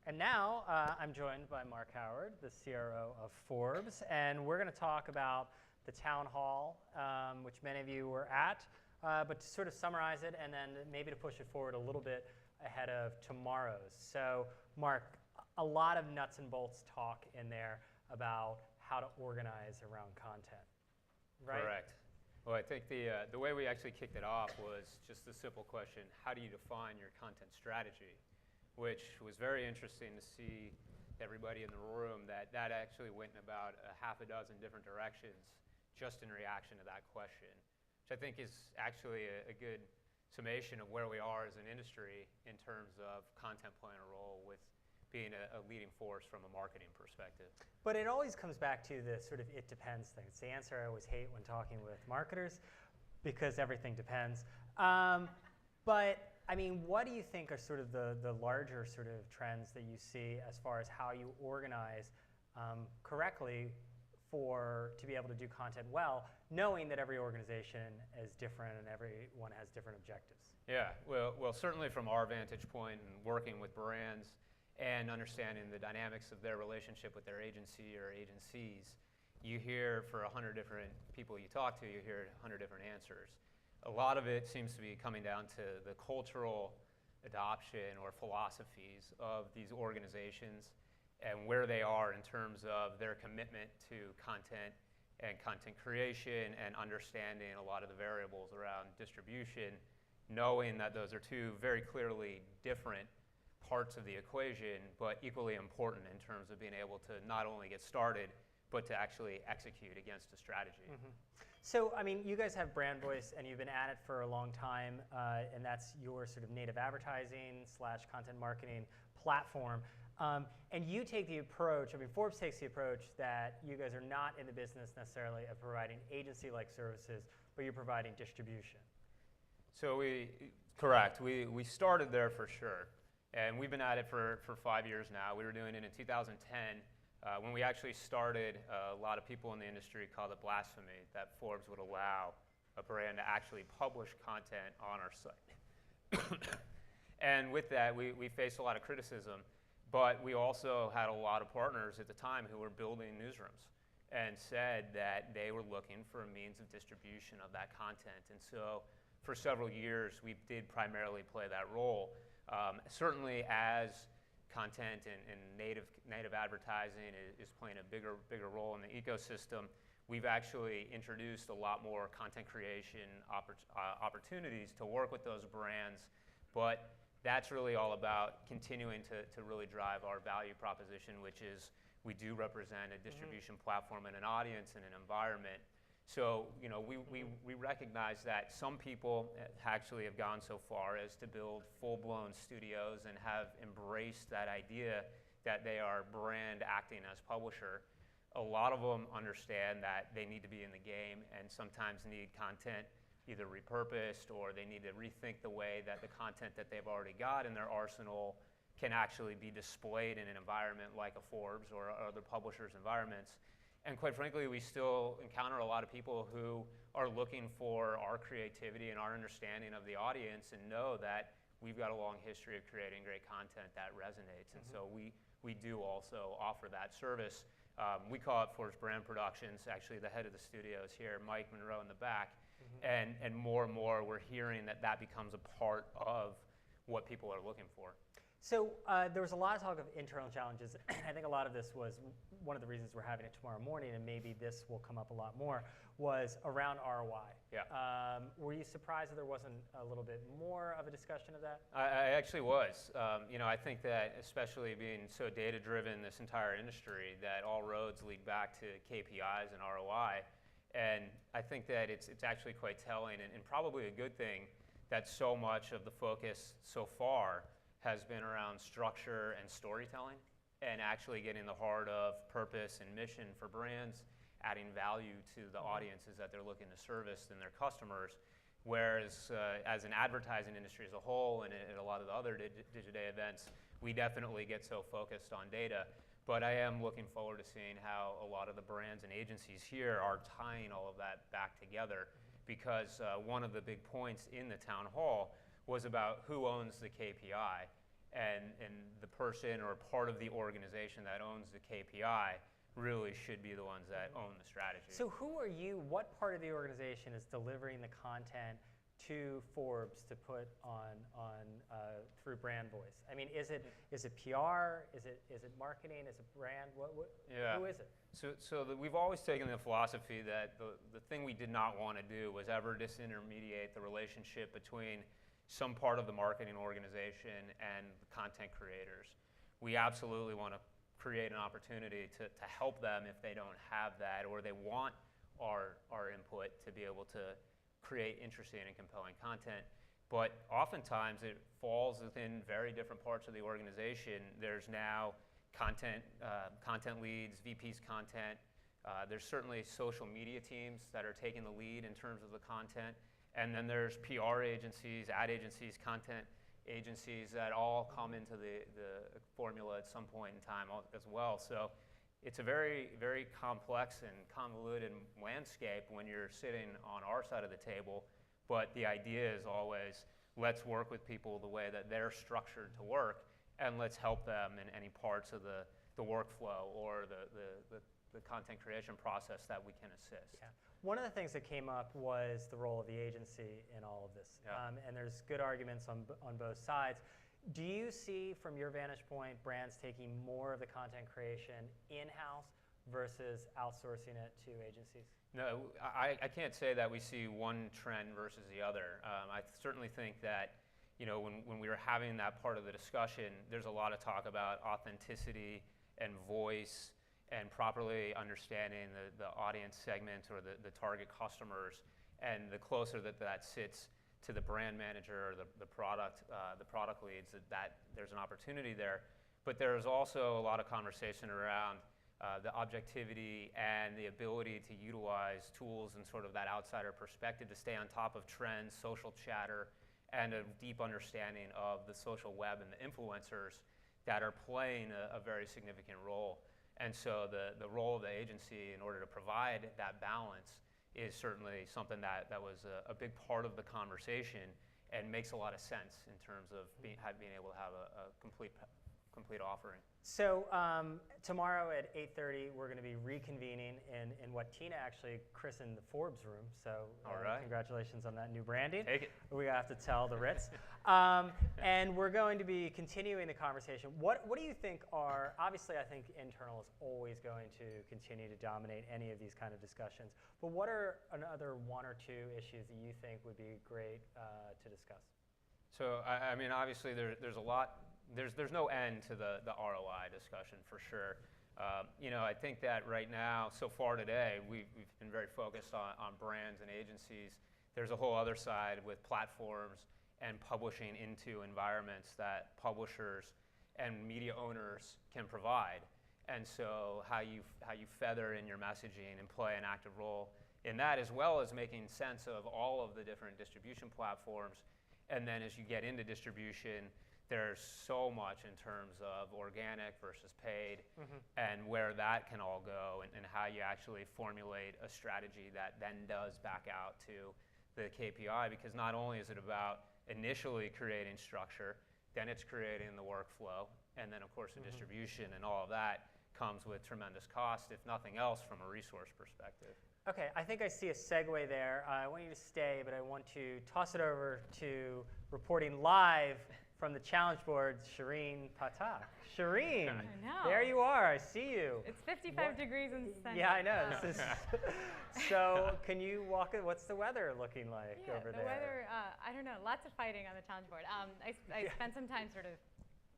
And now I'm joined by Mark Howard, the CRO of Forbes, and we're going to talk about the town hall, which many of you were at, but to sort of summarize it and then maybe to push it forward a little bit ahead of tomorrow's. So, Mark, a lot of nuts and bolts talk in there about how to organize around content, right? Correct. Well, I think the way we actually kicked it off was just the simple question, how do you define your content strategy? Which was very interesting to see everybody in the room that actually went in about a half a dozen different directions just in reaction to that question, which I think is actually a good summation of where we are as an industry in terms of content playing a role with being a leading force from a marketing perspective. But it always comes back to the sort of it depends thing. It's the answer I always hate when talking with marketers because everything depends. But I mean, what do you think are sort of the larger sort of trends that you see as far as how you organize correctly to be able to do content well, knowing that every organization is different and everyone has different objectives? Yeah, well, certainly from our vantage point and working with brands and understanding the dynamics of their relationship with their agency or agencies, you hear for 100 different people you talk to, you hear 100 different answers. A lot of it seems to be coming down to the cultural adoption or philosophies of these organizations and where they are in terms of their commitment to content and content creation and understanding a lot of the variables around distribution, knowing that those are two very clearly different parts of the equation, but equally important in terms of being able to not only get started, but to actually execute against a strategy. Mm-hmm. So, I mean, you guys have brand voice and you've been at it for a long time, and that's your sort of native advertising / content marketing platform. And you take the approach, I mean, Forbes takes the approach that you guys are not in the business necessarily of providing agency-like services, but you're providing distribution. So correct, we started there for sure. And we've been at it for 5 years now. We were doing it in 2010. When we actually started, a lot of people in the industry called it blasphemy that Forbes would allow a brand to actually publish content on our site. And with that, we faced a lot of criticism, but we also had a lot of partners at the time who were building newsrooms and said that they were looking for a means of distribution of that content. And so for several years, we did primarily play that role. Certainly as content and native advertising is playing a bigger role in the ecosystem, we've actually introduced a lot more content creation opportunities to work with those brands, but that's really all about continuing to really drive our value proposition, which is we do represent a distribution platform and an audience and an environment. So, you know, we recognize that some people actually have gone so far as to build full-blown studios and have embraced that idea that they are brand acting as publisher. A lot of them understand that they need to be in the game and sometimes need content either repurposed or they need to rethink the way that the content that they've already got in their arsenal can actually be displayed in an environment like a Forbes or other publishers' environments. And quite frankly, we still encounter a lot of people who are looking for our creativity and our understanding of the audience and know that we've got a long history of creating great content that resonates. And so we do also offer that service. We call it Forbes Brand Productions. Actually, the head of the studio is here, Mike Monroe in the back. And more we're hearing that becomes a part of what people are looking for. So there was a lot of talk of internal challenges. I think a lot of this was one of the reasons we're having it tomorrow morning, and maybe this will come up a lot more, was around ROI. Yeah. Were you surprised that there wasn't a little bit more of a discussion of that? I actually was. You know, I think that especially being so data-driven, this entire industry, that all roads lead back to KPIs and ROI. And I think that it's actually quite telling and probably a good thing that so much of the focus so far has been around structure and storytelling and actually getting the heart of purpose and mission for brands, adding value to the audiences that they're looking to service and their customers. Whereas as an advertising industry as a whole and at a lot of the other Digiday events, we definitely get so focused on data. But I am looking forward to seeing how a lot of the brands and agencies here are tying all of that back together, because one of the big points in the town hall was about who owns the KPI. and the person or part of the organization that owns the KPI really should be the ones that own the strategy. So who are you? What part of the organization is delivering the content to Forbes to put on through Brand Voice? I mean, is it PR? Is it marketing? Is it brand? Yeah. Who is it? We've always taken the philosophy that the thing we did not want to do was ever disintermediate the relationship between some part of the marketing organization and the content creators. We absolutely want to create an opportunity to help them if they don't have that or they want our input to be able to create interesting and compelling content. But oftentimes it falls within very different parts of the organization. There's now content leads, VPs content. There's certainly social media teams that are taking the lead in terms of the content. And then there's PR agencies, ad agencies, content agencies that all come into the formula at some point in time as well. So it's a very, very complex and convoluted landscape when you're sitting on our side of the table. But the idea is always, let's work with people the way that they're structured to work, and let's help them in any parts of the workflow or the content creation process that we can assist. Yeah. One of the things that came up was the role of the agency in all of this. Yeah. And there's good arguments on both sides. Do you see, from your vantage point, brands taking more of the content creation in-house versus outsourcing it to agencies? No, I can't say that we see one trend versus the other. I certainly think that, when we were having that part of the discussion, there's a lot of talk about authenticity and voice and properly understanding the audience segments or the target customers. And the closer that sits to the brand manager or the product leads, that there's an opportunity there. But there's also a lot of conversation around the objectivity and the ability to utilize tools and sort of that outsider perspective to stay on top of trends, social chatter, and a deep understanding of the social web and the influencers that are playing a very significant role. And so the role of the agency in order to provide that balance is certainly something that was a big part of the conversation and makes a lot of sense in terms of being able to have a complete offering. So tomorrow at 8:30, we're going to be reconvening in what Tina actually christened the Forbes room. So all right. Congratulations on that new branding. Take it. We have to tell the Ritz. And we're going to be continuing the conversation. What do you think are, obviously I think internal is always going to continue to dominate any of these kind of discussions, but what are another one or two issues that you think would be great to discuss? So, I mean, obviously there's a lot. There's no end to the ROI discussion for sure. I think that right now, so far today, we've been very focused on brands and agencies. There's a whole other side with platforms and publishing into environments that publishers and media owners can provide. And so how you feather in your messaging and play an active role in that, as well as making sense of all of the different distribution platforms. And then as you get into distribution, there's so much in terms of organic versus paid, and where that can all go, and how you actually formulate a strategy that then does back out to the KPI, because not only is it about initially creating structure, then it's creating the workflow, and then of course the distribution, and all of that comes with tremendous cost, if nothing else, from a resource perspective. Okay, I think I see a segue there. I want you to stay, but I want to toss it over to reporting live from the challenge board, Shireen Patak. Shireen, I know. There you are. I see you. It's 55 degrees in the sun. Yeah, I know. This is so. Can you walk it? What's the weather looking like over there? The weather. I don't know. Lots of fighting on the challenge board. I spent some time sort of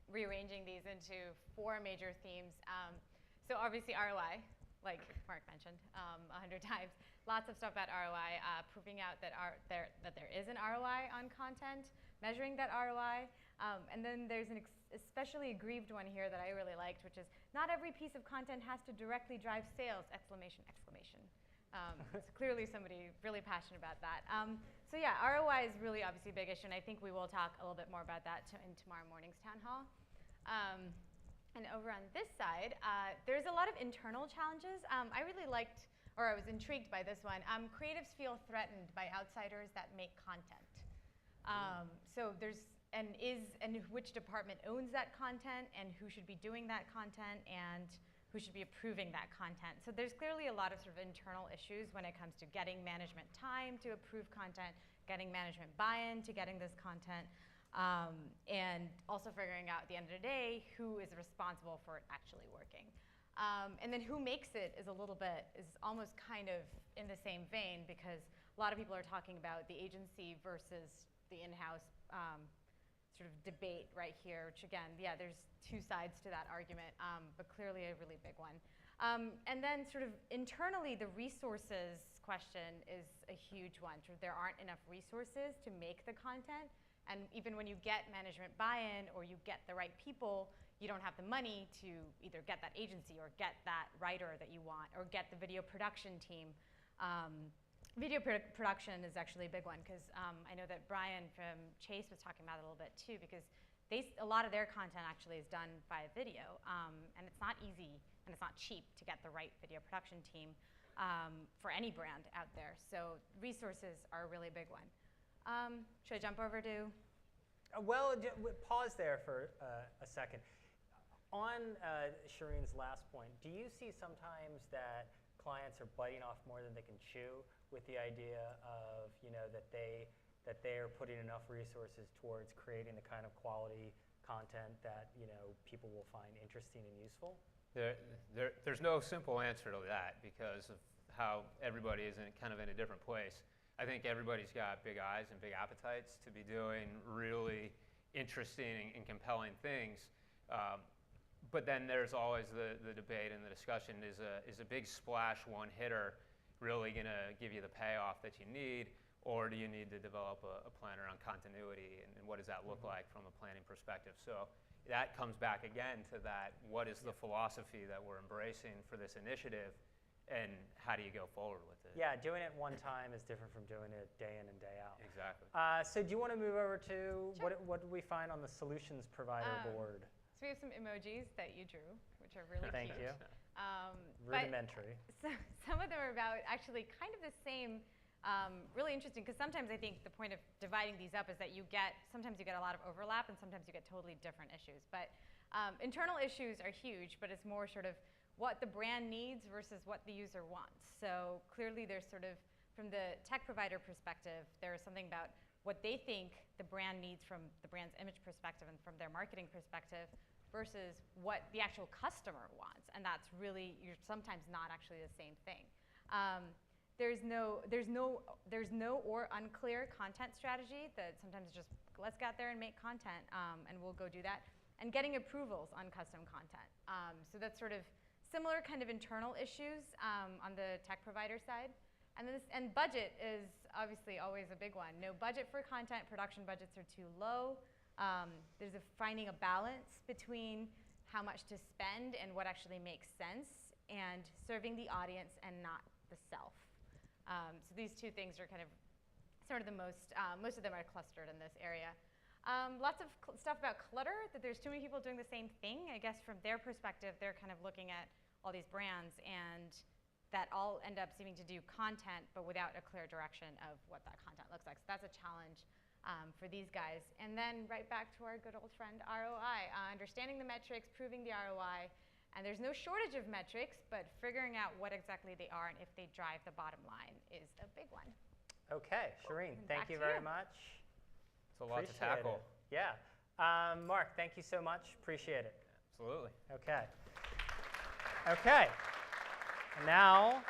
rearranging these into 4 major themes. So obviously ROI, like Mark mentioned 100 times. Lots of stuff about ROI, proving out that there is an ROI on content, measuring that ROI. And then there's an especially aggrieved one here that I really liked, which is not every piece of content has to directly drive sales, exclamation, exclamation. So clearly somebody really passionate about that. So yeah, ROI is really obviously a big issue, and I think we will talk a little bit more about that in tomorrow morning's town hall. And over on this side, there's a lot of internal challenges. I really liked, or I was intrigued by this one. Creatives feel threatened by outsiders that make content. So there's which department owns that content, and who should be doing that content, and who should be approving that content. So there's clearly a lot of sort of internal issues when it comes to getting management time to approve content, getting management buy-in to getting this content, and also figuring out at the end of the day who is responsible for it actually working. And then who makes it is almost kind of in the same vein, because a lot of people are talking about the agency versus the in-house sort of debate right here, which again, yeah, there's two sides to that argument, but clearly a really big one. And then sort of internally, the resources question is a huge one. Sort of there aren't enough resources to make the content, and even when you get management buy-in or you get the right people, you don't have the money to either get that agency or get that writer that you want or get the video production team. Video production is actually a big one, because I know that Brian from Chase was talking about it a little bit too, because a lot of their content actually is done via video, and it's not easy and it's not cheap to get the right video production team for any brand out there. So resources are a really big one. Should I jump over to? Well, pause there for a second. On Shireen's last point, do you see sometimes that clients are biting off more than they can chew with the idea of, that they are putting enough resources towards creating the kind of quality content that, people will find interesting and useful? There's no simple answer to that, because of how everybody is kind of in a different place. I think everybody's got big eyes and big appetites to be doing really interesting and compelling things. But then there's always the debate and the discussion, is a big splash one hitter really going to give you the payoff that you need, or do you need to develop a plan around continuity, and what does that look like from a planning perspective? So that comes back again to that, what is the philosophy that we're embracing for this initiative, and how do you go forward with it? Yeah, doing it one time is different from doing it day in and day out. Exactly. So do you want to move over to, Sure. what did we find on the solutions provider board? So we have some emojis that you drew, which are really Thank cute. you. Rudimentary. Some of them are about actually kind of the same, really interesting, because sometimes I think the point of dividing these up is that sometimes you get a lot of overlap, and sometimes you get totally different issues. But internal issues are huge, but it's more sort of what the brand needs versus what the user wants. So clearly there's sort of, from the tech provider perspective, there's something about what they think the brand needs from the brand's image perspective and from their marketing perspective versus what the actual customer wants. And that's really, you're sometimes not actually the same thing. There's no or unclear content strategy that sometimes just, let's get out there and make content, and we'll go do that. And getting approvals on custom content. So that's sort of similar kind of internal issues on the tech provider side. And budget is obviously always a big one. No budget for content, production budgets are too low. There's finding a balance between how much to spend and what actually makes sense, and serving the audience and not the self. So these two things are kind of sort of the most of them are clustered in this area. Lots of stuff about clutter, that there's too many people doing the same thing. I guess from their perspective, they're kind of looking at all these brands, and that all end up seeming to do content, but without a clear direction of what that content looks like. So that's a challenge for these guys. And then right back to our good old friend ROI, understanding the metrics, proving the ROI. And there's no shortage of metrics, but figuring out what exactly they are and if they drive the bottom line is a big one. Okay, Shireen, thank you very much. It's a lot to tackle. Yeah. Mark, thank you so much. Appreciate it. Absolutely. Okay. Okay. And now,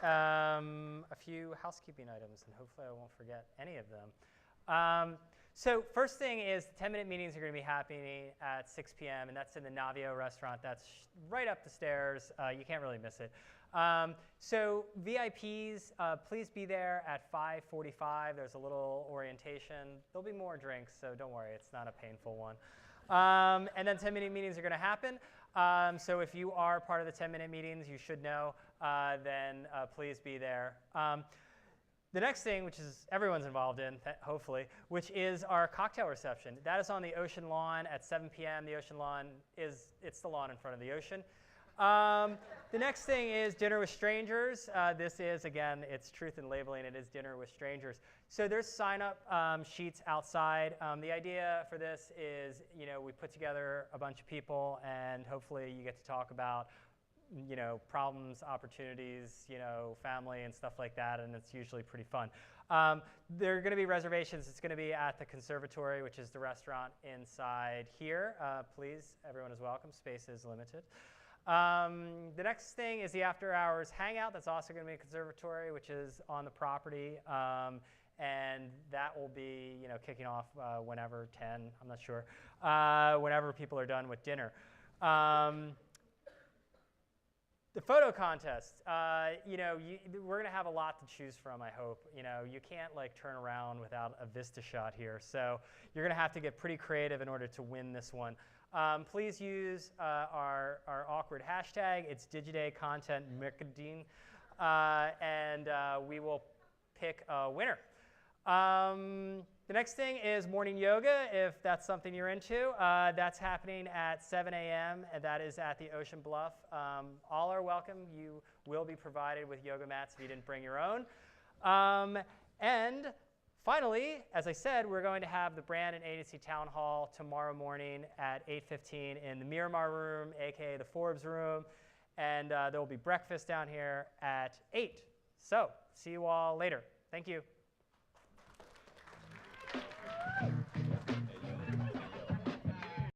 a few housekeeping items, and hopefully I won't forget any of them. So first thing is, 10-minute meetings are going to be happening at 6 p.m., and that's in the Navio restaurant. That's right up the stairs. You can't really miss it. So VIPs, please be there at 5:45. There's a little orientation. There'll be more drinks, so don't worry. It's not a painful one. And then 10-minute meetings are going to happen. So if you are part of the 10-minute meetings, you should know, then please be there. The next thing, which is everyone's involved in, hopefully, which is our cocktail reception. That is on the ocean lawn at 7 p.m. The ocean lawn it's the lawn in front of the ocean. The next thing is dinner with strangers. This is, again, it's truth in labeling. It is dinner with strangers. So there's sign-up sheets outside. The idea for this is, we put together a bunch of people, and hopefully you get to talk about, problems, opportunities, family and stuff like that, and it's usually pretty fun. There are going to be reservations. It's going to be at the Conservatory, which is the restaurant inside here. Please, everyone is welcome. Space is limited. The next thing is the after-hours hangout. That's also going to be a Conservatory, which is on the property, and that will be, kicking off whenever, 10, I'm not sure, whenever people are done with dinner. The photo contest, we're going to have a lot to choose from, I hope. You can't turn around without a Vista shot here, so you're going to have to get pretty creative in order to win this one. Please use our awkward hashtag. It's Digiday Content Marketing, and we will pick a winner. The next thing is morning yoga, if that's something you're into. That's happening at 7 a.m., and that is at the Ocean Bluff. All are welcome. You will be provided with yoga mats if you didn't bring your own. And finally, as I said, we're going to have the brand and agency town hall tomorrow morning at 8:15 in the Miramar room, aka the Forbes room, and there will be breakfast down here at 8. So see you all later. Thank you.